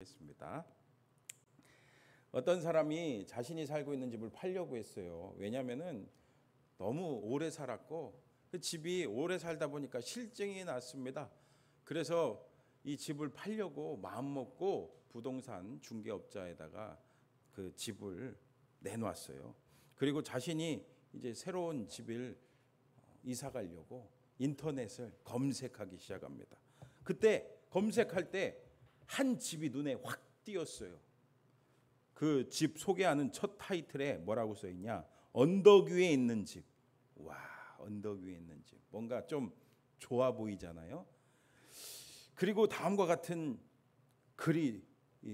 있습니다. 어떤 사람이 자신이 살고 있는 집을 팔려고 했어요. 왜냐하면은 너무 오래 살았고 그 집이 오래 살다 보니까 실증이 났습니다. 그래서 이 집을 팔려고 마음 먹고 부동산 중개업자에다가 그 집을 내놨어요. 그리고 자신이 이제 새로운 집을 이사 가려고 인터넷을 검색하기 시작합니다. 그때 검색할 때 한 집이 눈에 확 띄었어요. 그 집 소개하는 첫 타이틀에 뭐라고 써 있냐? 언덕 위에 있는 집. 와, 언덕 위에 있는 집. 뭔가 좀 좋아 보이잖아요. 그리고 다음과 같은 글이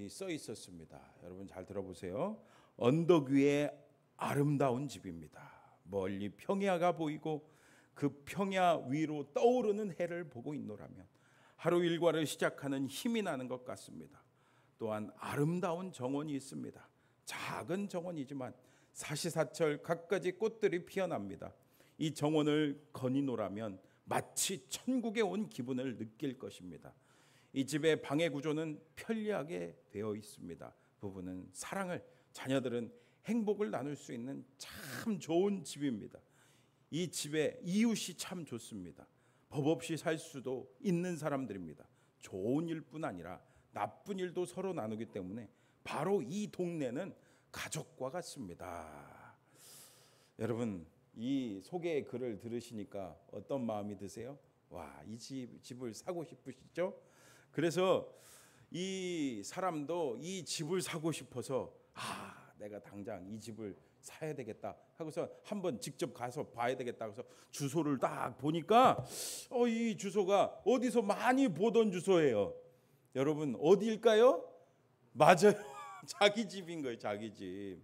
써 있었습니다. 여러분 잘 들어보세요. 언덕 위에 아름다운 집입니다. 멀리 평야가 보이고 그 평야 위로 떠오르는 해를 보고 있노라면 하루 일과를 시작하는 힘이 나는 것 같습니다. 또한 아름다운 정원이 있습니다. 작은 정원이지만 사시사철 갖가지 꽃들이 피어납니다. 이 정원을 거니노라면 마치 천국에 온 기분을 느낄 것입니다. 이 집의 방해 구조는 편리하게 되어 있습니다. 부부는 사랑을, 자녀들은 행복을 나눌 수 있는 참 좋은 집입니다. 이 집의 이웃이 참 좋습니다. 법 없이 살 수도 있는 사람들입니다. 좋은 일뿐 아니라 나쁜 일도 서로 나누기 때문에 바로 이 동네는 가족과 같습니다. 여러분, 이 소개의 글을 들으시니까 어떤 마음이 드세요? 와, 이 집을 사고 싶으시죠? 그래서 이 사람도 이 집을 사고 싶어서 내가 당장 이 집을 사야 되겠다 하고서 한번 직접 가서 봐야 되겠다 해서 주소를 딱 보니까 이 주소가 어디서 많이 보던 주소예요. 여러분 어디일까요? 맞아요. 자기 집인 거예요. 자기 집.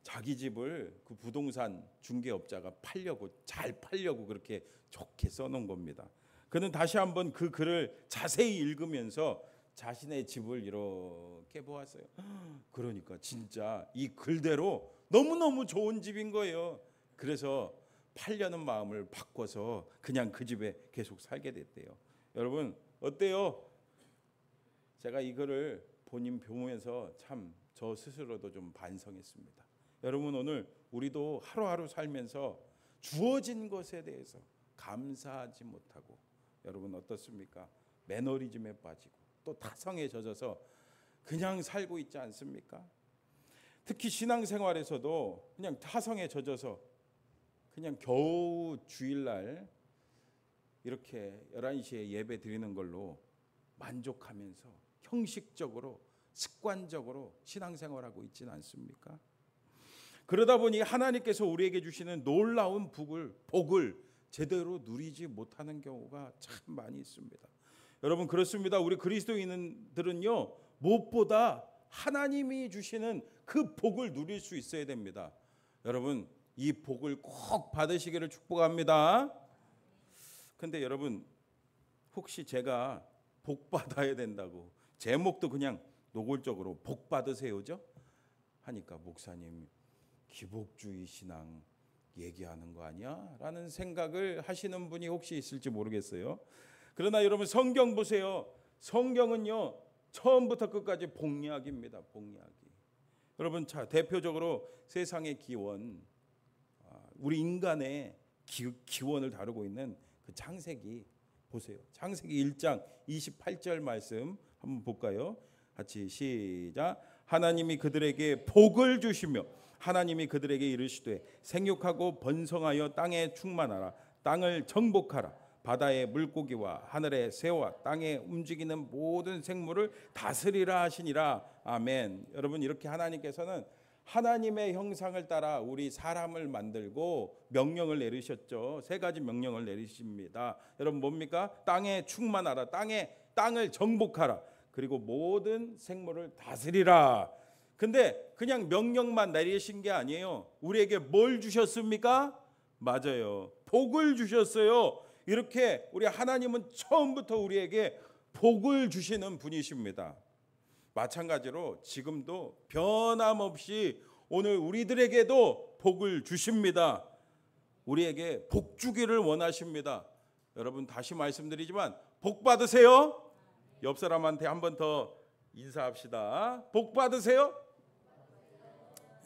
자기 집을 그 부동산 중개업자가 잘 팔려고 그렇게 좋게 써놓은 겁니다. 그는 다시 한번 그 글을 자세히 읽으면서 자신의 집을 이렇게 보았어요. 그러니까 진짜 이 글대로 너무너무 좋은 집인 거예요. 그래서 팔려는 마음을 바꿔서 그냥 그 집에 계속 살게 됐대요. 여러분 어때요? 제가 이 글을 보면서 참 저 스스로도 좀 반성했습니다. 여러분 오늘 우리도 하루하루 살면서 주어진 것에 대해서 감사하지 못하고 여러분 어떻습니까? 매너리즘에 빠지고 또 타성에 젖어서 그냥 살고 있지 않습니까? 특히 신앙생활에서도 그냥 타성에 젖어서 그냥 겨우 주일날 이렇게 11시에 예배 드리는 걸로 만족하면서 형식적으로 습관적으로 신앙생활하고 있지는 않습니까? 그러다 보니 하나님께서 우리에게 주시는 놀라운 복을 제대로 누리지 못하는 경우가 참 많이 있습니다. 여러분 그렇습니다. 우리 그리스도인들은요 무엇보다 하나님이 주시는 그 복을 누릴 수 있어야 됩니다. 여러분 이 복을 꼭 받으시기를 축복합니다. 근데 여러분 혹시 제가 복 받아야 된다고 제목도 그냥 노골적으로 복 받으세요죠? 하니까 목사님 기복주의 신앙 얘기하는 거 아니야? 라는 생각을 하시는 분이 혹시 있을지 모르겠어요. 그러나 여러분 성경 보세요. 성경은요 처음부터 끝까지 복리학입니다. 복리학이. 여러분 대표적으로 세상의 기원, 우리 인간의 기원을 다루고 있는 그 창세기 보세요. 창세기 1장 28절 말씀 한번 볼까요? 같이 시작. 하나님이 그들에게 복을 주시며 하나님이 그들에게 이르시되 생육하고 번성하여 땅에 충만하라. 땅을 정복하라. 바다의 물고기와 하늘의 새와 땅에 움직이는 모든 생물을 다스리라 하시니라. 아멘. 여러분 이렇게 하나님께서는 하나님의 형상을 따라 우리 사람을 만들고 명령을 내리셨죠. 3가지 명령을 내리십니다. 여러분 뭡니까? 땅에 충만하라. 땅을 정복하라. 그리고 모든 생물을 다스리라. 근데 그냥 명령만 내리신 게 아니에요. 우리에게 뭘 주셨습니까? 맞아요. 복을 주셨어요. 이렇게 우리 하나님은 처음부터 우리에게 복을 주시는 분이십니다. 마찬가지로 지금도 변함없이 오늘 우리들에게도 복을 주십니다. 우리에게 복 주기를 원하십니다. 여러분 다시 말씀드리지만 복 받으세요. 옆 사람한테 한 번 더 인사합시다. 복 받으세요?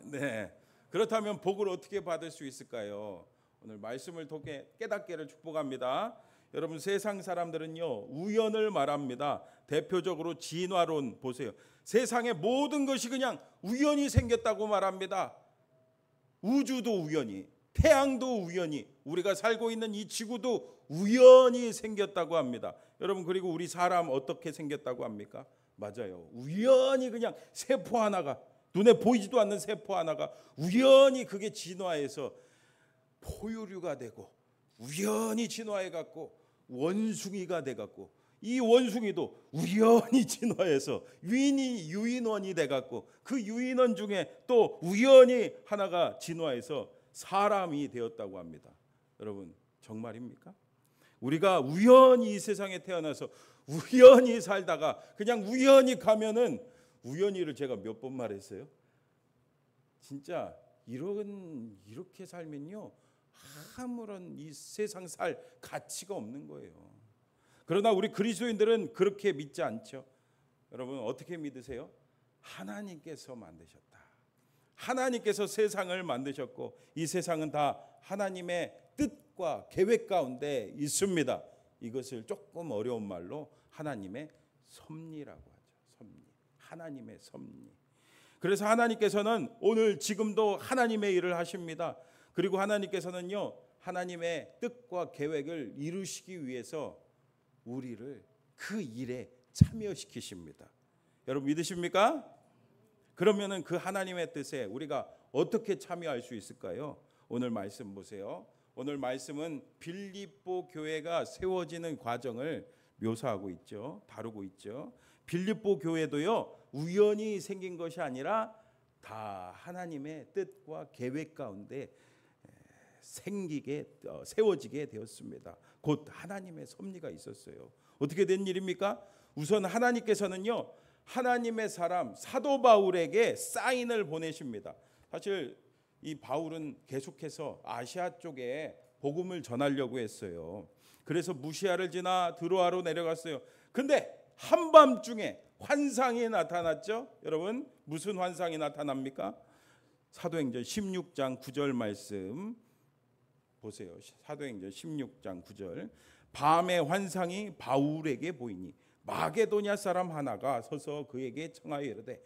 네. 그렇다면 복을 어떻게 받을 수 있을까요? 오늘 말씀을 통해 깨닫기를 축복합니다. 여러분, 세상 사람들은요, 우연을 말합니다. 대표적으로 진화론 보세요. 세상의 모든 것이 그냥 우연히 생겼다고 말합니다. 우주도 우연히, 태양도 우연히, 우리가 살고 있는 이 지구도 우연히 생겼다고 합니다. 여러분, 그리고 우리 사람 어떻게 생겼다고 합니까? 맞아요. 우연히 그냥 세포 하나가, 눈에 보이지도 않는 세포 하나가 우연히 그게 진화해서 포유류가 되고, 우연히 진화해 갖고 원숭이가 돼 갖고, 이 원숭이도 우연히 진화해서 유인원이 돼 갖고, 그 유인원 중에 또 우연히 하나가 진화해서 사람이 되었다고 합니다. 여러분, 정말입니까? 우리가 우연히 이 세상에 태어나서 우연히 살다가 그냥 우연히 가면은, 우연히를 제가 몇 번 말했어요? 진짜 이렇게 살면요, 아무런 이 세상 살 가치가 없는 거예요. 그러나 우리 그리스도인들은 그렇게 믿지 않죠. 여러분, 어떻게 믿으세요? 하나님께서 만드셨다. 하나님께서 세상을 만드셨고, 이 세상은 다 하나님의 뜻과 계획 가운데 있습니다. 이것을 조금 어려운 말로 하나님의 섭리라고 하죠. 섭리. 하나님의 섭리. 그래서 하나님께서는 오늘 지금도 하나님의 일을 하십니다. 그리고 하나님께서는요, 하나님의 뜻과 계획을 이루시기 위해서 우리를 그 일에 참여시키십니다. 여러분, 믿으십니까? 그러면은 그 하나님의 뜻에 우리가 어떻게 참여할 수 있을까요? 오늘 말씀 보세요. 오늘 말씀은 빌립보 교회가 세워지는 과정을 묘사하고 있죠. 다루고 있죠. 빌립보 교회도요, 우연히 생긴 것이 아니라 다 하나님의 뜻과 계획 가운데 세워지게 되었습니다. 곧 하나님의 섭리가 있었어요. 어떻게 된 일입니까? 우선 하나님께서는요, 하나님의 사람 사도 바울에게 사인을 보내십니다. 사실 이 바울은 계속해서 아시아 쪽에 복음을 전하려고 했어요. 그래서 무시아를 지나 드로아로 내려갔어요. 근데 한밤중에 환상이 나타났죠. 여러분, 무슨 환상이 나타납니까? 사도행전 16장 9절 말씀 보세요. 사도행전 16장 9절. 밤에 환상이 바울에게 보이니 마게도냐 사람 하나가 서서 그에게 청하여 이르되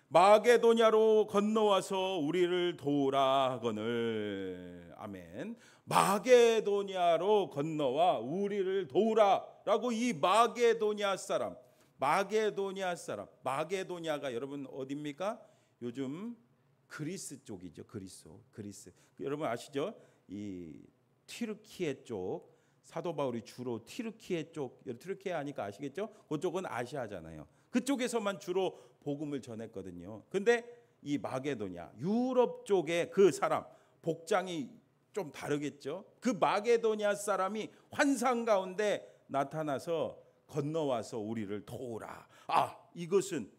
마게도냐로 건너와서 우리를 도우라 하거늘. 아멘. 마게도냐로 건너와 우리를 도우라라고, 이 마게도냐 사람, 마게도냐가 여러분 어디입니까? 요즘 그리스 쪽이죠. 그리스. 여러분 아시죠? 이 튀르키예 쪽, 사도 바울이 주로 튀르키예 쪽, 튀르키예 하니까 아시겠죠? 그쪽은 아시아잖아요. 그쪽에서만 주로 복음을 전했거든요. 근데 이 마게도냐, 유럽 쪽의 그 사람, 복장이 좀 다르겠죠? 그 마게도냐 사람이 환상 가운데 나타나서 건너와서 우리를 도우라. 아, 이것은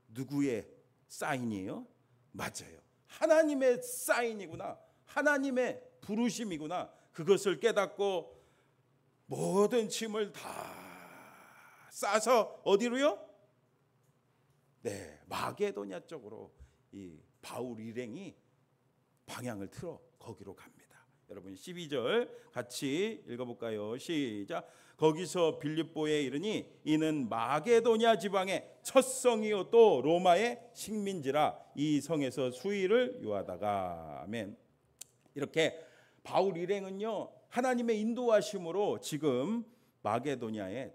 누구의 사인이에요? 맞아요. 하나님의 사인이구나. 하나님의 부르심이구나. 그것을 깨닫고 모든 짐을 다 싸서 어디로요? 네, 마게도냐 쪽으로 이 바울 일행이 방향을 틀어 거기로 갑니다. 여러분 12절 같이 읽어볼까요? 시작. 거기서 빌립보에 이르니 이는 마게도냐 지방의 첫 성이요 또 로마의 식민지라 이 성에서 수의를 유하다가. 아멘. 이렇게 바울 일행은요, 하나님의 인도하심으로 지금 마게도냐의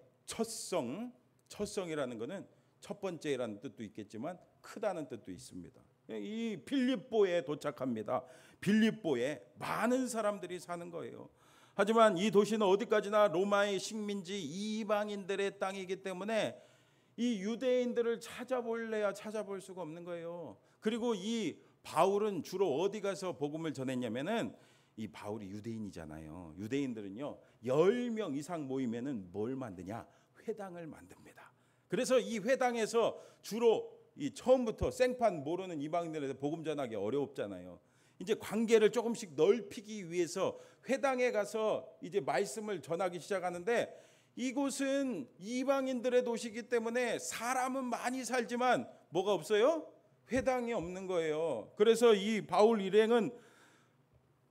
첫성이라는 것은 첫 번째라는 뜻도 있겠지만 크다는 뜻도 있습니다. 이 빌립보에 도착합니다. 빌립보에 많은 사람들이 사는 거예요. 하지만 이 도시는 어디까지나 로마의 식민지 이방인들의 땅이기 때문에 이 유대인들을 찾아볼래야 찾아볼 수가 없는 거예요. 그리고 이 바울은 주로 어디 가서 복음을 전했냐면은, 이 바울이 유대인이잖아요. 유대인들은요 10명 이상 모이면은 뭘 만드냐? 회당을 만듭니다. 그래서 이 회당에서 주로 이 처음부터 생판 모르는 이방인들한테 복음 전하기 어렵잖아요. 이제 관계를 조금씩 넓히기 위해서 회당에 가서 이제 말씀을 전하기 시작하는데, 이곳은 이방인들의 도시이기 때문에 사람은 많이 살지만 뭐가 없어요? 회당이 없는 거예요. 그래서 이 바울 일행은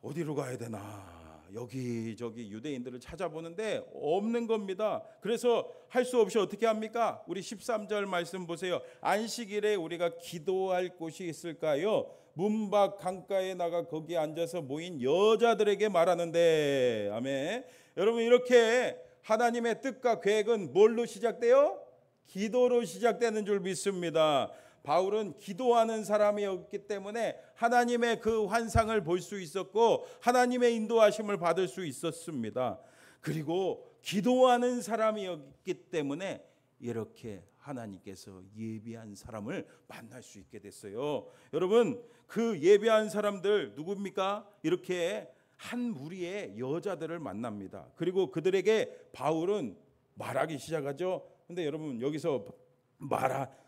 어디로 가야 되나 여기저기 유대인들을 찾아보는데 없는 겁니다. 그래서 할 수 없이 어떻게 합니까? 우리 13절 말씀 보세요. 안식일에 우리가 기도할 곳이 있을까요? 문 밖 강가에 나가 거기에 앉아서 모인 여자들에게 말하는데, 아멘. 여러분, 이렇게 하나님의 뜻과 계획은 뭘로 시작돼요? 기도로 시작되는 줄 믿습니다. 바울은 기도하는 사람이었기 때문에 하나님의 그 환상을 볼 수 있었고 하나님의 인도하심을 받을 수 있었습니다. 그리고 기도하는 사람이었기 때문에 이렇게 하나님께서 예비한 사람을 만날 수 있게 됐어요. 여러분, 그 예비한 사람들 누굽니까? 이렇게 한 무리의 여자들을 만납니다. 그리고 그들에게 바울은 말하기 시작하죠. 근데 여러분, 여기서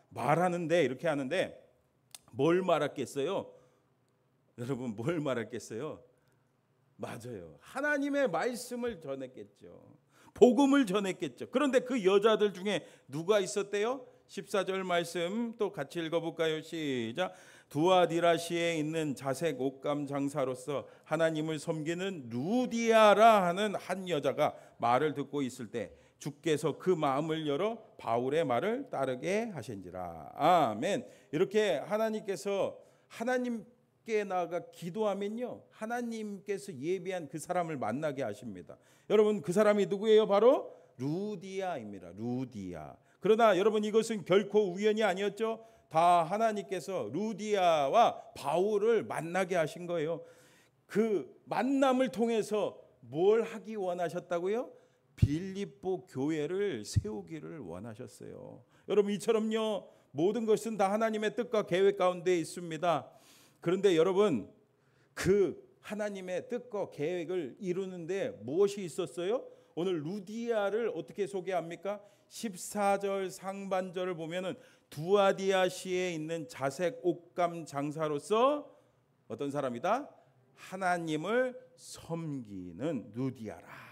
말하는데 이렇게 하는데 뭘 말했겠어요? 여러분, 뭘 말했겠어요? 맞아요. 하나님의 말씀을 전했겠죠. 복음을 전했겠죠. 그런데 그 여자들 중에 누가 있었대요? 14절 말씀 또 같이 읽어볼까요? 시작. 두아디라시에 있는 자색 옷감 장사로서 하나님을 섬기는 루디아라 하는 한 여자가 말을 듣고 있을 때 주께서 그 마음을 열어 바울의 말을 따르게 하신지라. 아멘. 이렇게 하나님께서 하나님께 나아가 기도하면요, 하나님께서 예비한 그 사람을 만나게 하십니다. 여러분, 그 사람이 누구예요? 바로 루디아입니다. 루디아. 그러나 여러분, 이것은 결코 우연이 아니었죠. 다 하나님께서 루디아와 바울을 만나게 하신 거예요. 그 만남을 통해서 뭘 하기 원하셨다고요? 빌립보 교회를 세우기를 원하셨어요. 여러분, 이처럼요, 모든 것은 다 하나님의 뜻과 계획 가운데 있습니다. 그런데 여러분, 그 하나님의 뜻과 계획을 이루는데 무엇이 있었어요? 오늘 루디아를 어떻게 소개합니까? 14절 상반절을 보면은 두아디아시에 있는 자색 옷감 장사로서 어떤 사람이다? 하나님을 섬기는 루디아라.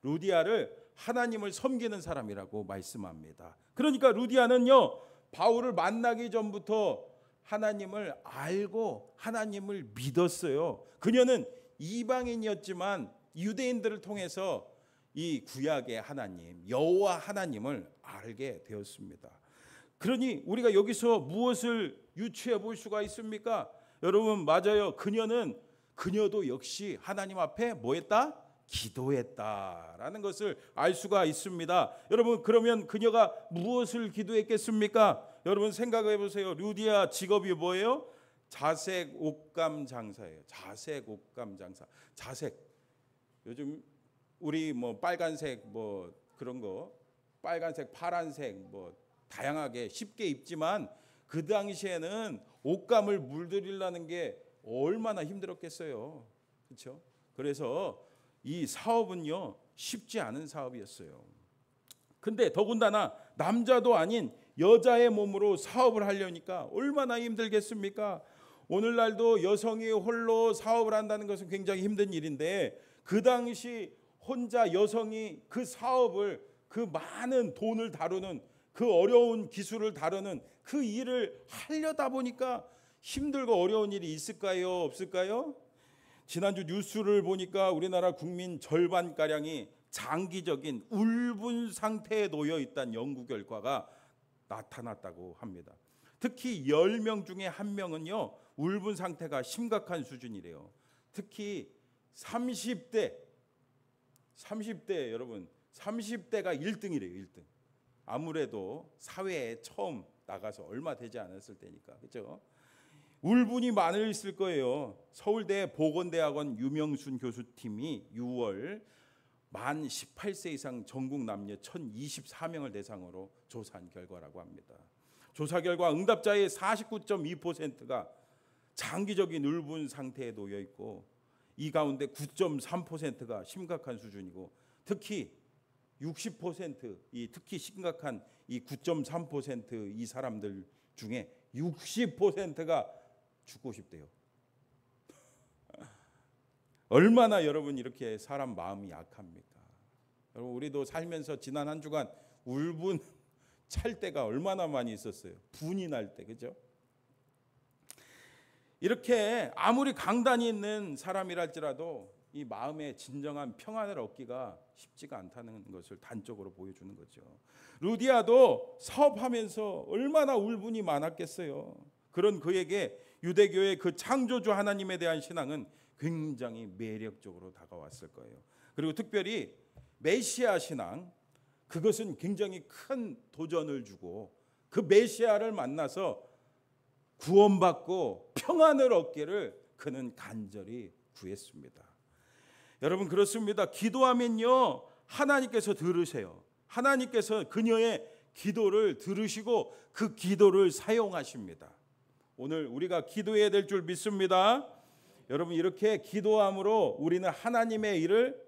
루디아를 하나님을 섬기는 사람이라고 말씀합니다. 그러니까 루디아는요, 바울을 만나기 전부터 하나님을 알고 하나님을 믿었어요. 그녀는 이방인이었지만 유대인들을 통해서 이 구약의 하나님, 여호와 하나님을 알게 되었습니다. 그러니 우리가 여기서 무엇을 유추해 볼 수가 있습니까? 여러분, 맞아요. 그녀도 역시 하나님 앞에 뭐 했다? 기도했다라는 것을 알 수가 있습니다. 여러분, 그러면 그녀가 무엇을 기도했겠습니까? 여러분, 생각해 보세요. 루디아 직업이 뭐예요? 자색 옷감 장사예요. 자색 옷감 장사. 자색. 요즘 우리 뭐 빨간색 뭐 그런 거, 빨간색, 파란색 뭐 다양하게 쉽게 입지만 그 당시에는 옷감을 물들이려는 게 얼마나 힘들었겠어요. 그렇죠? 그래서 이 사업은요, 쉽지 않은 사업이었어요. 근데 더군다나 남자도 아닌 여자의 몸으로 사업을 하려니까 얼마나 힘들겠습니까? 오늘날도 여성이 홀로 사업을 한다는 것은 굉장히 힘든 일인데, 그 당시 혼자 여성이 그 사업을, 그 많은 돈을 다루는, 그 어려운 기술을 다루는 그 일을 하려다 보니까 힘들고 어려운 일이 있을까요? 없을까요? 지난주 뉴스를 보니까 우리나라 국민 절반가량이 장기적인 울분 상태에 놓여 있다는 연구 결과가 나타났다고 합니다. 특히 10명 중에 1명은요, 울분 상태가 심각한 수준이래요. 특히 30대 여러분, 30대가 1등이래요. 1등. 아무래도 사회에 처음 나가서 얼마 되지 않았을 때니까, 그렇죠? 울분이 많이 있을 거예요. 서울대 보건대학원 유명순 교수팀이 6월 만 18세 이상 전국 남녀 1024명을 대상으로 조사한 결과라고 합니다. 조사 결과 응답자의 49.2%가 장기적인 울분 상태에 놓여 있고, 이 가운데 9.3%가 심각한 수준이고, 특히 60%, 특히 심각한 이 9.3% 이 사람들 중에 60%가 죽고 싶대요. 얼마나 여러분 이렇게 사람 마음이 약합니까? 여러분 우리도 살면서 지난 한 주간 울분 찰 때가 얼마나 많이 있었어요. 분이 날 때, 그죠? 이렇게 아무리 강단이 있는 사람이랄지라도 이 마음의 진정한 평안을 얻기가 쉽지가 않다는 것을 단적으로 보여주는 거죠. 루디아도 사업하면서 얼마나 울분이 많았겠어요. 그런 그에게 유대교의 그 창조주 하나님에 대한 신앙은 굉장히 매력적으로 다가왔을 거예요. 그리고 특별히 메시아 신앙, 그것은 굉장히 큰 도전을 주고 그 메시아를 만나서 구원받고 평안을 얻기를 그는 간절히 구했습니다. 여러분 그렇습니다. 기도하면요 하나님께서 들으세요. 하나님께서 그녀의 기도를 들으시고 그 기도를 사용하십니다. 오늘 우리가 기도해야 될 줄 믿습니다. 여러분 이렇게 기도함으로 우리는 하나님의 일을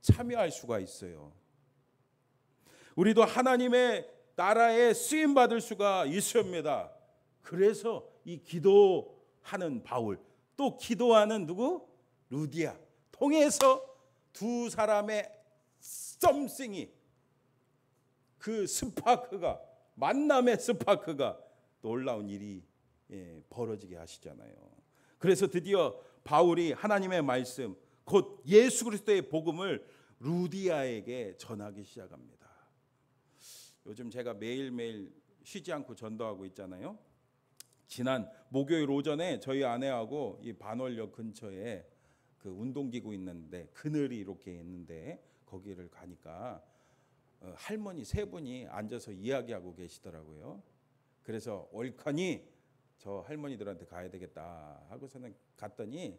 참여할 수가 있어요. 우리도 하나님의 나라에 쓰임 받을 수가 있습니다. 그래서 이 기도하는 바울, 또 기도하는 누구? 루디아 통해서 두 사람의 썸씽이, 그 스파크가, 만남의 스파크가 놀라운 일이 벌어지게 하시잖아요. 그래서 드디어 바울이 하나님의 말씀, 곧 예수 그리스도의 복음을 루디아에게 전하기 시작합니다. 요즘 제가 매일매일 쉬지 않고 전도하고 있잖아요. 지난 목요일 오전에 저희 아내하고 이 반월역 근처에 그 운동기구 있는데 그늘이 이렇게 있는데 거기를 가니까 할머니 세 분이 앉아서 이야기하고 계시더라고요. 그래서 얼커니 저 할머니들한테 가야 되겠다 하고서는 갔더니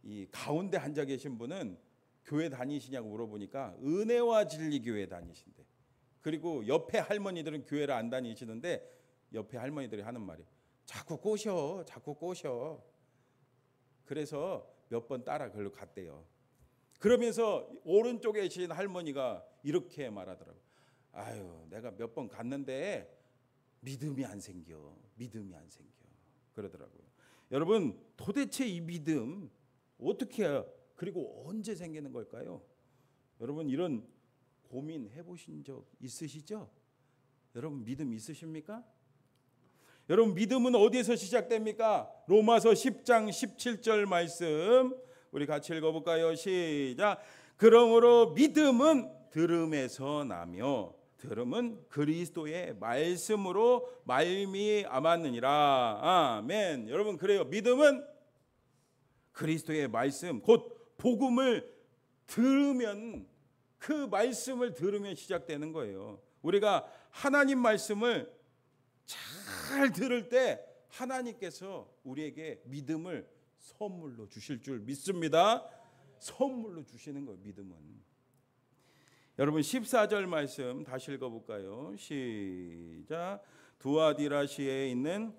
이 가운데 앉아 계신 분은 교회 다니시냐고 물어보니까 은혜와 진리 교회 다니신대. 그리고 옆에 할머니들은 교회를 안 다니시는데 옆에 할머니들이 하는 말이 자꾸 꼬셔. 그래서 몇 번 따라 걸로 갔대요. 그러면서 오른쪽에 계신 할머니가 이렇게 말하더라고요. 아유, 내가 몇 번 갔는데 믿음이 안 생겨. 그러더라고요. 여러분, 도대체 이 믿음 어떻게 해야, 그리고 언제 생기는 걸까요? 여러분, 이런 고민 해보신 적 있으시죠? 여러분, 믿음 있으십니까? 여러분 믿음은 어디에서 시작됩니까? 로마서 10장 17절 말씀 우리 같이 읽어볼까요? 시작. 그러므로 믿음은 들음에서 나며 들음은 그리스도의 말씀으로 말미암았느니라. 아멘. 여러분 그래요. 믿음은 그리스도의 말씀, 곧 복음을 들으면, 그 말씀을 들으면 시작되는 거예요. 우리가 하나님 말씀을 잘 들을 때 하나님께서 우리에게 믿음을 선물로 주실 줄 믿습니다. 선물로 주시는 거예요. 믿음은. 여러분 14절 말씀 다시 읽어볼까요? 시작. 두아디라시에 있는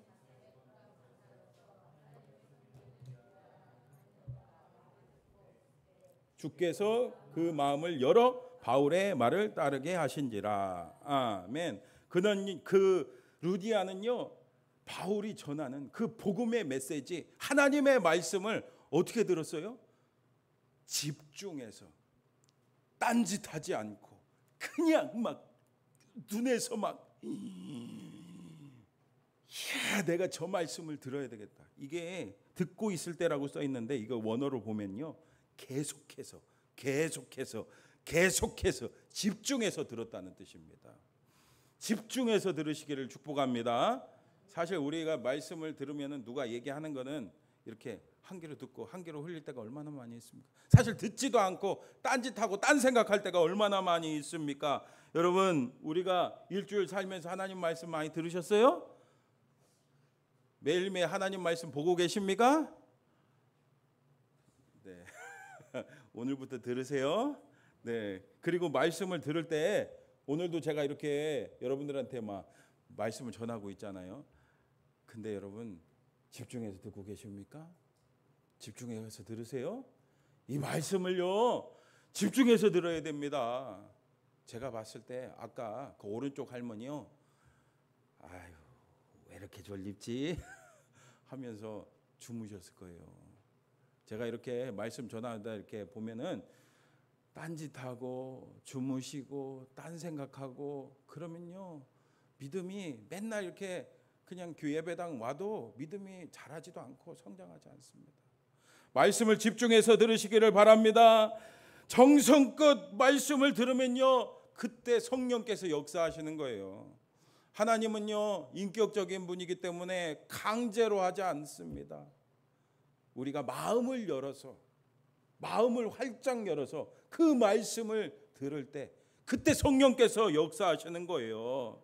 주께서 그 마음을 열어 바울의 말을 따르게 하신지라. 아멘. 그는 그 루디아는요 바울이 전하는 그 복음의 메시지, 하나님의 말씀을 어떻게 들었어요? 집중해서 딴짓하지 않고 그냥 막 눈에서 막 야, 내가 저 말씀을 들어야 되겠다. 이게 듣고 있을 때라고 써 있는데 이거 원어로 보면요 계속해서 집중해서 들었다는 뜻입니다. 집중해서 들으시기를 축복합니다. 사실 우리가 말씀을 들으면 누가 얘기하는 거는 이렇게 한 귀로 듣고 한 귀로 흘릴 때가 얼마나 많이 있습니까? 사실 듣지도 않고 딴짓하고 딴 생각할 때가 얼마나 많이 있습니까? 여러분 우리가 일주일 살면서 하나님 말씀 많이 들으셨어요? 매일매일 하나님 말씀 보고 계십니까? 네. 오늘부터 들으세요. 네. 그리고 말씀을 들을 때 오늘도 제가 이렇게 여러분들한테 막 말씀을 전하고 있잖아요. 근데 여러분 집중해서 듣고 계십니까? 집중해서 들으세요. 이 말씀을요 집중해서 들어야 됩니다. 제가 봤을 때 아까 그 오른쪽 할머니요, 아유 왜 이렇게 졸립지 하면서 주무셨을 거예요. 제가 이렇게 말씀 전하다 이렇게 보면은 딴짓하고 주무시고 딴 생각하고 그러면요, 믿음이 맨날 이렇게 그냥 예배당 와도 믿음이 자라지도 않고 성장하지 않습니다. 말씀을 집중해서 들으시기를 바랍니다. 정성껏 말씀을 들으면요, 그때 성령께서 역사하시는 거예요. 하나님은요, 인격적인 분이기 때문에 강제로 하지 않습니다. 우리가 마음을 열어서, 마음을 활짝 열어서 그 말씀을 들을 때 그때 성령께서 역사하시는 거예요.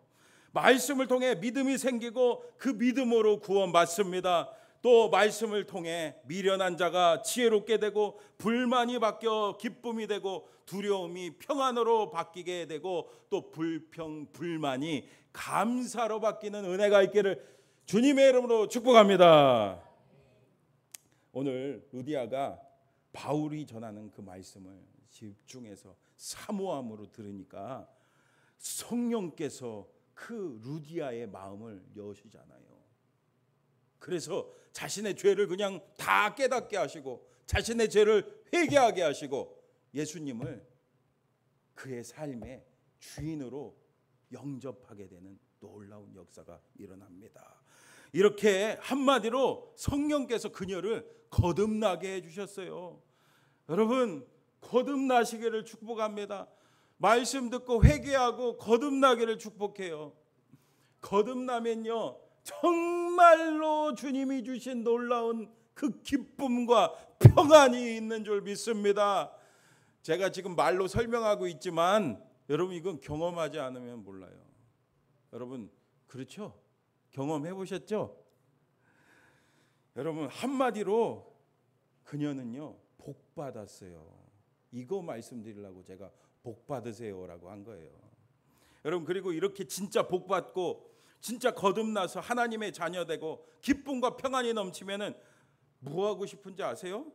말씀을 통해 믿음이 생기고 그 믿음으로 구원받습니다. 또 말씀을 통해 미련한 자가 지혜롭게 되고, 불만이 바뀌어 기쁨이 되고, 두려움이 평안으로 바뀌게 되고, 또 불만이 감사로 바뀌는 은혜가 있기를 주님의 이름으로 축복합니다. 오늘 루디아가 바울이 전하는 그 말씀을 집중해서 사모함으로 들으니까 성령께서 그 루디아의 마음을 여시잖아요. 그래서 자신의 죄를 그냥 다 깨닫게 하시고, 자신의 죄를 회개하게 하시고, 예수님을 그의 삶의 주인으로 영접하게 되는 놀라운 역사가 일어납니다. 이렇게 한마디로 성령께서 그녀를 거듭나게 해주셨어요. 여러분, 거듭나시기를 축복합니다. 말씀 듣고 회개하고 거듭나기를 축복해요. 거듭나면요, 정말로 주님이 주신 놀라운 그 기쁨과 평안이 있는 줄 믿습니다. 제가 지금 말로 설명하고 있지만 여러분, 이건 경험하지 않으면 몰라요. 여러분, 그렇죠? 경험해 보셨죠? 여러분, 한마디로 그녀는요, 복 받았어요. 이거 말씀드리려고 제가 복 받으세요라고 한 거예요. 여러분, 그리고 이렇게 진짜 복 받고 진짜 거듭나서 하나님의 자녀 되고 기쁨과 평안이 넘치면은 뭐 하고 싶은지 아세요?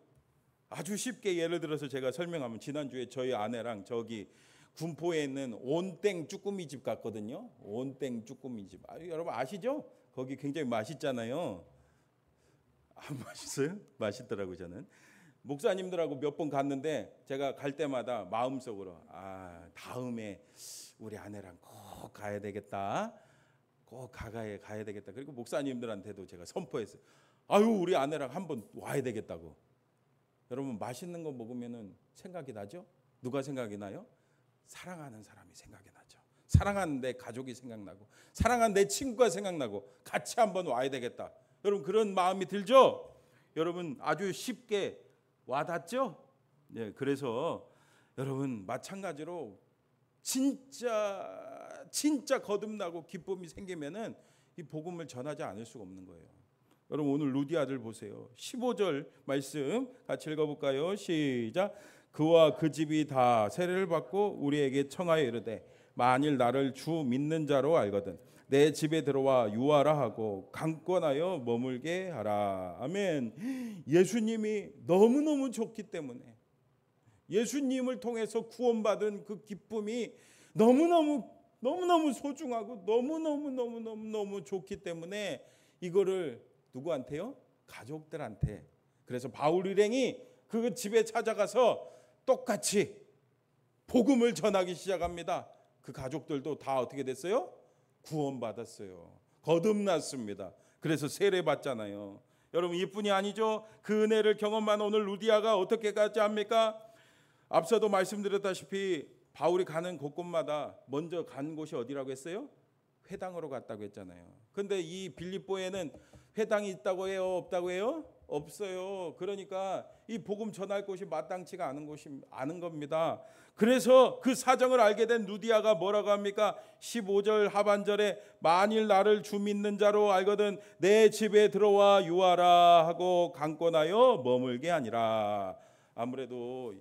아주 쉽게 예를 들어서 제가 설명하면, 지난주에 저희 아내랑 저기 군포에 있는 온땡 쭈꾸미 집 갔거든요. 온땡 쭈꾸미 집. 여러분 아시죠? 거기 굉장히 맛있잖아요. 안 맛있어요? 맛있더라고요. 저는 목사님들하고 몇 번 갔는데 제가 갈 때마다 마음속으로 다음에 우리 아내랑 꼭 가야 되겠다. 꼭 가야 되겠다. 그리고 목사님들한테도 제가 선포했어요. 우리 아내랑 한번 와야 되겠다고. 여러분, 맛있는 거 먹으면은 생각이 나죠? 누가 생각이 나요? 사랑하는 사람이 생각이 나죠. 사랑하는 내 가족이 생각나고, 사랑하는 내 친구가 생각나고, 같이 한번 와야 되겠다. 여러분, 그런 마음이 들죠? 여러분, 아주 쉽게 와닿죠? 네, 그래서 여러분, 마찬가지로 진짜 거듭나고 기쁨이 생기면은 이 복음을 전하지 않을 수가 없는 거예요. 여러분, 오늘 루디아들 보세요. 15절 말씀 같이 읽어볼까요? 시작. 그와 그 집이 다 세례를 받고 우리에게 청하여 이르되, 만일 나를 주 믿는 자로 알거든 내 집에 들어와 유하라 하고 강권하여 머물게 하라. 아멘. 예수님이 너무너무 좋기 때문에, 예수님을 통해서 구원받은 그 기쁨이 너무너무 소중하고 너무 좋기 때문에 이거를 누구한테요? 가족들한테. 그래서 바울 일행이 그 집에 찾아가서 똑같이 복음을 전하기 시작합니다. 그 가족들도 다 어떻게 됐어요? 구원받았어요. 거듭났습니다. 그래서 세례받잖아요. 여러분, 이뿐이 아니죠. 그 은혜를 경험한 오늘 루디아가 어떻게까지 합니까? 앞서도 말씀드렸다시피 바울이 가는 곳곳마다 먼저 간 곳이 어디라고 했어요? 회당으로 갔다고 했잖아요. 근데 이 빌립보에는 회당이 있다고 해요? 없다고 해요? 없어요. 그러니까 이 복음 전할 곳이 마땅치가 않은 겁니다. 그래서 그 사정을 알게 된 루디아가 뭐라고 합니까? 15절 하반절에 만일 나를 주 믿는 자로 알거든 내 집에 들어와 유하라 하고 강권하여 머물게 하니라. 아무래도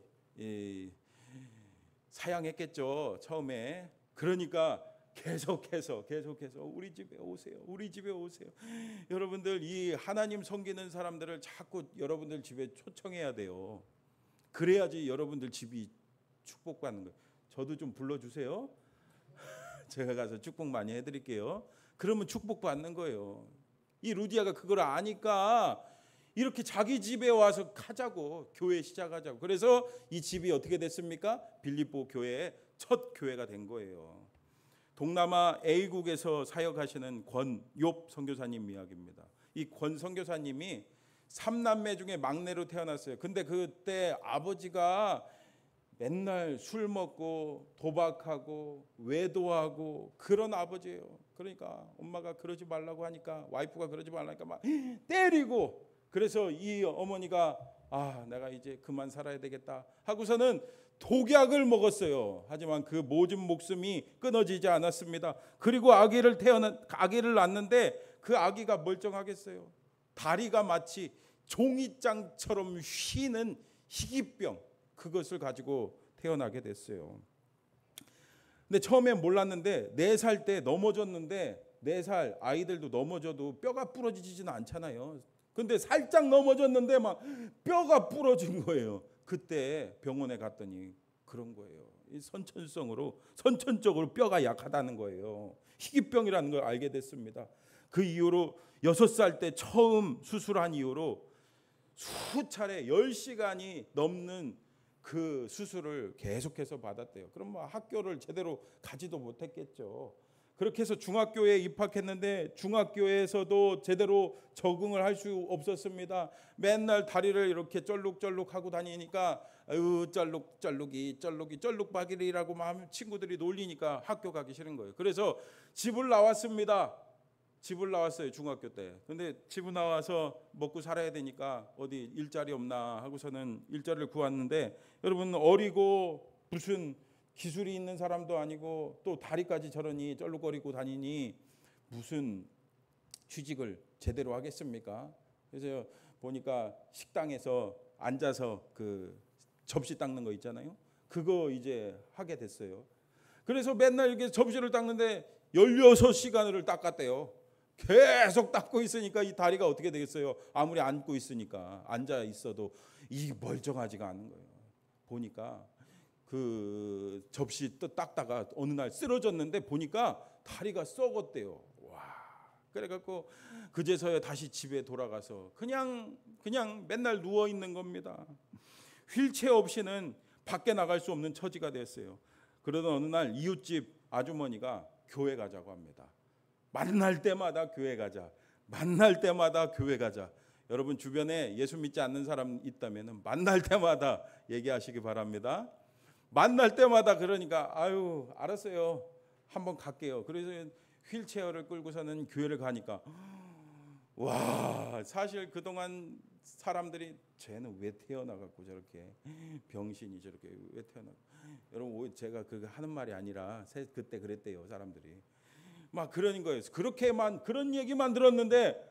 사양했겠죠, 처음에. 그러니까 계속해서 우리 집에 오세요. 여러분들, 이 하나님 섬기는 사람들을 자꾸 여러분들 집에 초청해야 돼요. 그래야지 여러분들 집이 축복받는 거예요. 저도 좀 불러주세요. 제가 가서 축복 많이 해드릴게요. 그러면 축복받는 거예요. 이 루디아가 그걸 아니까 이렇게 자기 집에 와서 가자고, 교회 시작하자고. 그래서 이 집이 어떻게 됐습니까? 빌립보 교회의 첫 교회가 된 거예요. 동남아 A국에서 사역하시는 권욥 선교사님 이야기입니다. 이 권 선교사님이 3남매 중에 막내로 태어났어요. 근데 그때 아버지가 맨날 술 먹고 도박하고 외도하고 그런 아버지예요. 그러니까 엄마가 그러지 말라고 하니까, 와이프가 그러지 말라니까 막 때리고, 그래서 이 어머니가 내가 이제 그만 살아야 되겠다 하고서는 독약을 먹었어요. 하지만 그 모진 목숨이 끊어지지 않았습니다. 그리고 아기를 낳는데 그 아기가 멀쩡하겠어요. 다리가 마치 종이장처럼 휘는 희귀병, 그것을 가지고 태어나게 됐어요. 근데 처음에 몰랐는데 4살 때 넘어졌는데, 4살 아이들도 넘어져도 뼈가 부러지지는 않잖아요. 근데 살짝 넘어졌는데 막 뼈가 부러진 거예요. 그때 병원에 갔더니 그런 거예요. 이 선천적으로 뼈가 약하다는 거예요. 희귀병이라는 걸 알게 됐습니다. 그 이후로 6살 때 처음 수술한 이후로 수차례 10시간이 넘는 그 수술을 계속해서 받았대요. 그럼 뭐 학교를 제대로 가지도 못했겠죠. 그렇게 해서 중학교에 입학했는데 중학교에서도 제대로 적응을 할 수 없었습니다. 맨날 다리를 이렇게 쩔룩쩔룩 하고 다니니까 쩔룩박이라고 막 친구들이 놀리니까 학교 가기 싫은 거예요. 그래서 집을 나왔어요, 중학교 때. 근데 집을 나와서 먹고 살아야 되니까 어디 일자리 없나 하고서는 일자리를 구했는데, 여러분 어리고 무슨 기술이 있는 사람도 아니고 또 다리까지 저러니 쩔룩거리고 다니니 무슨 취직을 제대로 하겠습니까? 그래서 보니까 식당에서 앉아서 그 접시 닦는 거 있잖아요. 그거 이제 하게 됐어요. 그래서 맨날 이렇게 접시를 닦는데 16시간을 닦았대요. 계속 닦고 있으니까 이 다리가 어떻게 되겠어요? 아무리 앉고 있으니까, 앉아 있어도 이 멀쩡하지가 않은 거예요. 보니까 그 접시 또 닦다가 어느 날 쓰러졌는데 보니까 다리가 썩었대요. 와, 그래갖고 그제서야 다시 집에 돌아가서 그냥 맨날 누워 있는 겁니다. 휠체어 없이는 밖에 나갈 수 없는 처지가 됐어요. 그러던 어느 날 이웃집 아주머니가 교회 가자고 합니다. 만날 때마다 교회 가자. 여러분 주변에 예수 믿지 않는 사람 있다면 만날 때마다 얘기하시기 바랍니다. 만날 때마다 그러니까 알았어요, 한번 갈게요. 그래서 휠체어를 끌고서는 교회를 가니까 와, 사실 그동안 사람들이 쟤는 왜 태어나갖고 저렇게 병신이 저렇게 왜 태어나. 여러분 제가 그거 하는 말이 아니라 그때 그랬대요, 사람들이. 막 그런 거예요. 그렇게만 그런 얘기만 들었는데,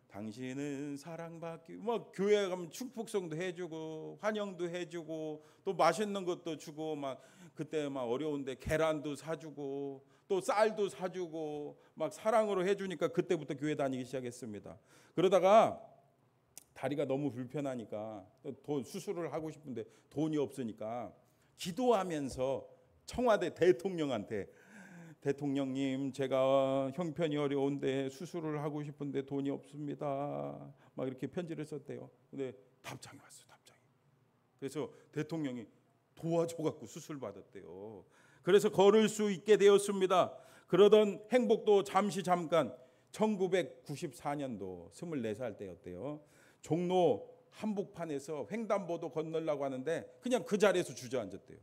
당신은 사랑받기, 막 교회 가면 축복성도 해주고 환영도 해주고 또 맛있는 것도 주고, 막 그때 막 어려운데 계란도 사주고 또 쌀도 사주고 막 사랑으로 해주니까 그때부터 교회 다니기 시작했습니다. 그러다가 다리가 너무 불편하니까 돈 수술을 하고 싶은데 돈이 없으니까 기도하면서 청와대 대통령한테, 대통령님, 제가 형편이 어려운데 수술을 하고 싶은데 돈이 없습니다, 막 이렇게 편지를 썼대요. 근데 답장이 왔어요. 그래서 대통령이 도와줘갖고 수술 받았대요. 그래서 걸을 수 있게 되었습니다. 그러던 행복도 잠깐 1994년도 24살 때였대요. 종로 한복판에서 횡단보도 건너려고 하는데 그냥 그 자리에서 주저앉았대요.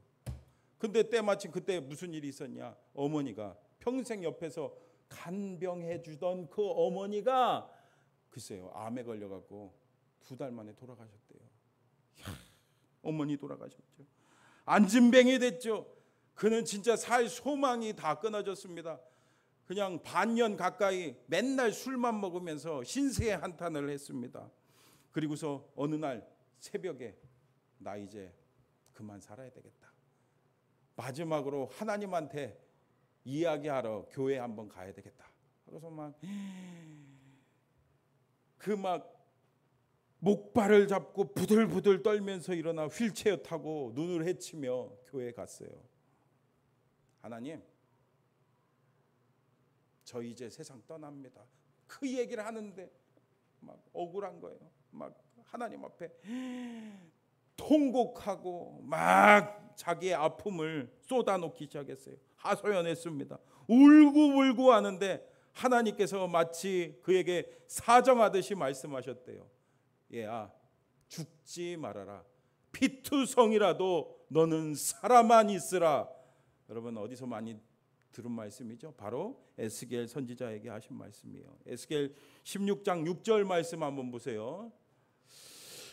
근데 때마침 그때 무슨 일이 있었냐, 어머니가 평생 옆에서 간병해 주던 그 어머니가 글쎄요 암에 걸려갖고 2달 만에 돌아가셨대요. 어머니 돌아가셨죠. 안진뱅이 됐죠. 그는 진짜 살 소망이 다 끊어졌습니다. 그냥 반년 가까이 맨날 술만 먹으면서 신세의 한탄을 했습니다. 그리고서 어느 날 새벽에 나 이제 그만 살아야 되겠다, 마지막으로 하나님한테 이야기하러 교회 한번 가야 되겠다. 그래서 막 목발을 잡고 부들부들 떨면서 일어나 휠체어 타고 눈을 헤치며 교회에 갔어요. 하나님, 저 이제 세상 떠납니다. 그 얘기를 하는데 막 억울한 거예요. 막 하나님 앞에 통곡하고 막 자기의 아픔을 쏟아놓기 시작했어요. 하소연했습니다. 울고 하는데 하나님께서 마치 그에게 사정하듯이 말씀하셨대요. 얘야, 죽지 말아라. 피투성이라도 너는 살아만 있으라. 여러분 어디서 많이 들은 말씀이죠? 바로 에스겔 선지자에게 하신 말씀이에요. 에스겔 16장 6절 말씀 한번 보세요.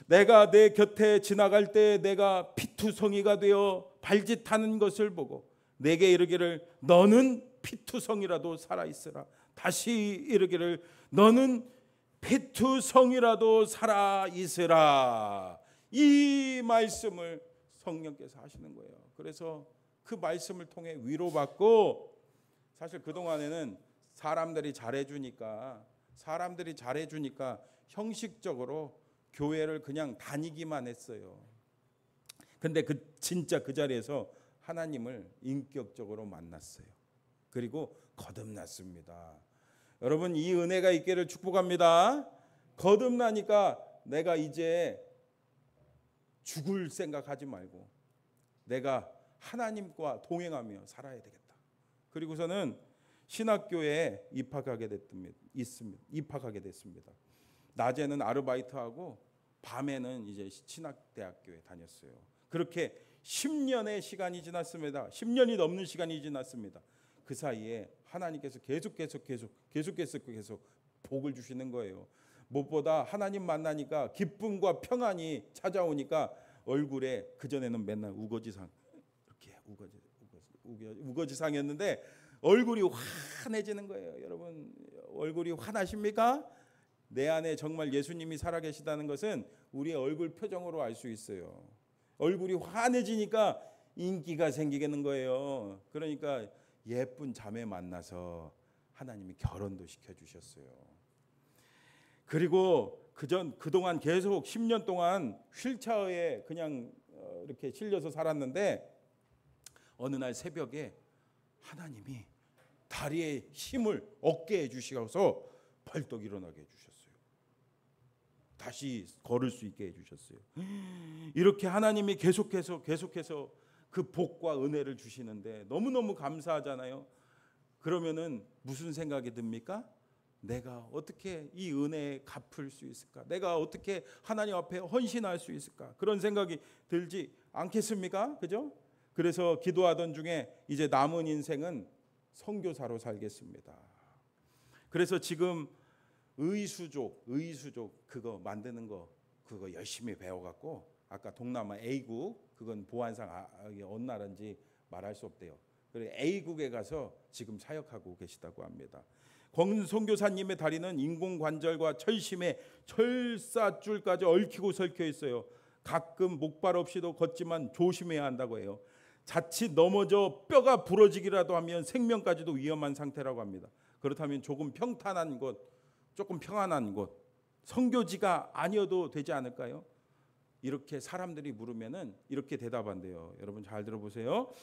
내가 내 곁에 지나갈 때 내가 피투성이가 되어 발짓하는 것을 보고 내게 이르기를 너는 피투성이라도 살아있으라. 다시 이르기를 너는 피투성이라도 살아있으라. 이 말씀을 성령께서 하시는 거예요. 그래서 그 말씀을 통해 위로받고, 사실 그동안에는 사람들이 잘해주니까 형식적으로 교회를 그냥 다니기만 했어요. 근데 진짜 그 자리에서 하나님을 인격적으로 만났어요. 그리고 거듭났습니다. 여러분 이 은혜가 있기를 축복합니다. 거듭나니까 내가 이제 죽을 생각하지 말고 내가 하나님과 동행하며 살아야 되겠다. 그리고서는 신학교에 입학하게 됐습니다. 낮에는 아르바이트하고 밤에는 이제 신학대학교에 다녔어요. 그렇게 10년의 시간이 지났습니다. 10년이 넘는 시간이 지났습니다. 그 사이에 하나님께서 계속 복을 주시는 거예요. 무엇보다 하나님 만나니까 기쁨과 평안이 찾아오니까 얼굴에, 그전에는 맨날 우거지상, 이렇게 우거지상이었는데 얼굴이 환해지는 거예요. 여러분 얼굴이 환하십니까? 내 안에 정말 예수님이 살아계시다는 것은 우리의 얼굴 표정으로 알 수 있어요. 얼굴이 환해지니까 인기가 생기겠는 거예요. 그러니까 예쁜 자매 만나서 하나님이 결혼도 시켜주셨어요. 그리고 그동안 계속 10년 동안 휠체어에 그냥 이렇게 실려서 살았는데 어느 날 새벽에 하나님이 다리에 힘을 얻게 해주셔서 벌떡 일어나게 해주셨어요. 다시 걸을 수 있게 해주셨어요. 이렇게 하나님이 계속해서 그 복과 은혜를 주시는데 너무너무 감사하잖아요. 그러면은 무슨 생각이 듭니까? 내가 어떻게 이 은혜에 갚을 수 있을까? 내가 어떻게 하나님 앞에 헌신할 수 있을까? 그런 생각이 들지 않겠습니까? 그죠? 그래서 기도하던 중에 이제 남은 인생은 선교사로 살겠습니다. 그래서 지금 의수족 그거 만드는 거 그거 열심히 배워갖고 아까 동남아 A국 그건 보안상 어느 나라인지 말할 수 없대요. 그래 A국에 가서 지금 사역하고 계시다고 합니다. 권선교사님의 다리는 인공관절과 철심에 철사줄까지 얽히고 설켜 있어요. 가끔 목발 없이도 걷지만 조심해야 한다고 해요. 자칫 넘어져 뼈가 부러지기라도 하면 생명까지도 위험한 상태라고 합니다. 그렇다면 조금 평탄한 곳, 조금 평안한 곳, 선교지가 아니어도 되지 않을까요? 이렇게 사람들이 물으면은 이렇게 대답한대요. 여러분 잘 들어보세요.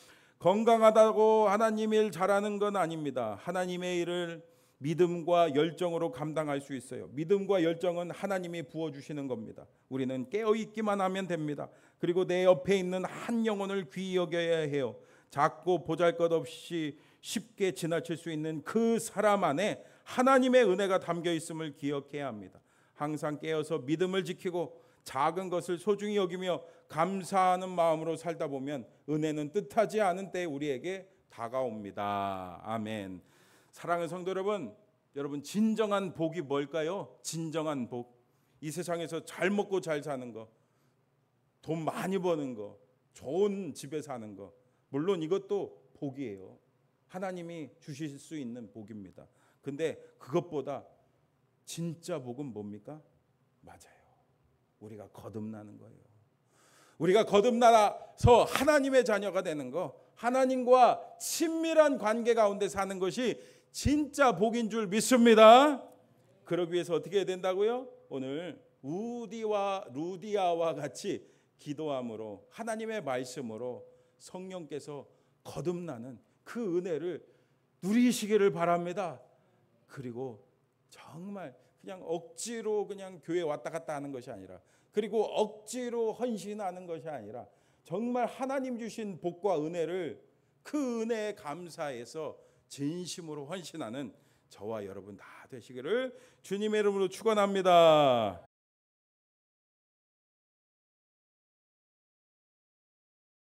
건강하다고 하나님 일 잘하는 건 아닙니다. 하나님의 일을 믿음과 열정으로 감당할 수 있어요. 믿음과 열정은 하나님이 부어주시는 겁니다. 우리는 깨어있기만 하면 됩니다. 그리고 내 옆에 있는 한 영혼을 귀히 여겨야 해요. 작고 보잘것없이 쉽게 지나칠 수 있는 그 사람 안에 하나님의 은혜가 담겨 있음을 기억해야 합니다. 항상 깨어서 믿음을 지키고 작은 것을 소중히 여기며 감사하는 마음으로 살다 보면 은혜는 뜻하지 않은 때에 우리에게 다가옵니다. 아멘. 사랑하는 성도 여러분 진정한 복이 뭘까요? 진정한 복. 이 세상에서 잘 먹고 잘 사는 거, 돈 많이 버는 거, 좋은 집에 사는 거, 물론 이것도 복이에요. 하나님이 주실 수 있는 복입니다. 근데 그것보다 진짜 복은 뭡니까? 맞아요. 우리가 거듭나는 거예요. 우리가 거듭나서 하나님의 자녀가 되는 거, 하나님과 친밀한 관계 가운데 사는 것이 진짜 복인 줄 믿습니다. 그러기 위해서 어떻게 해야 된다고요? 오늘 루디아와 같이 기도함으로 하나님의 말씀으로 성령께서 거듭나는 그 은혜를 누리시기를 바랍니다. 그리고 정말 그냥 억지로 그냥 교회 왔다 갔다 하는 것이 아니라, 그리고 억지로 헌신하는 것이 아니라 정말 하나님 주신 복과 은혜를, 그 은혜에 감사해서 진심으로 헌신하는 저와 여러분 다 되시기를 주님의 이름으로 축원합니다.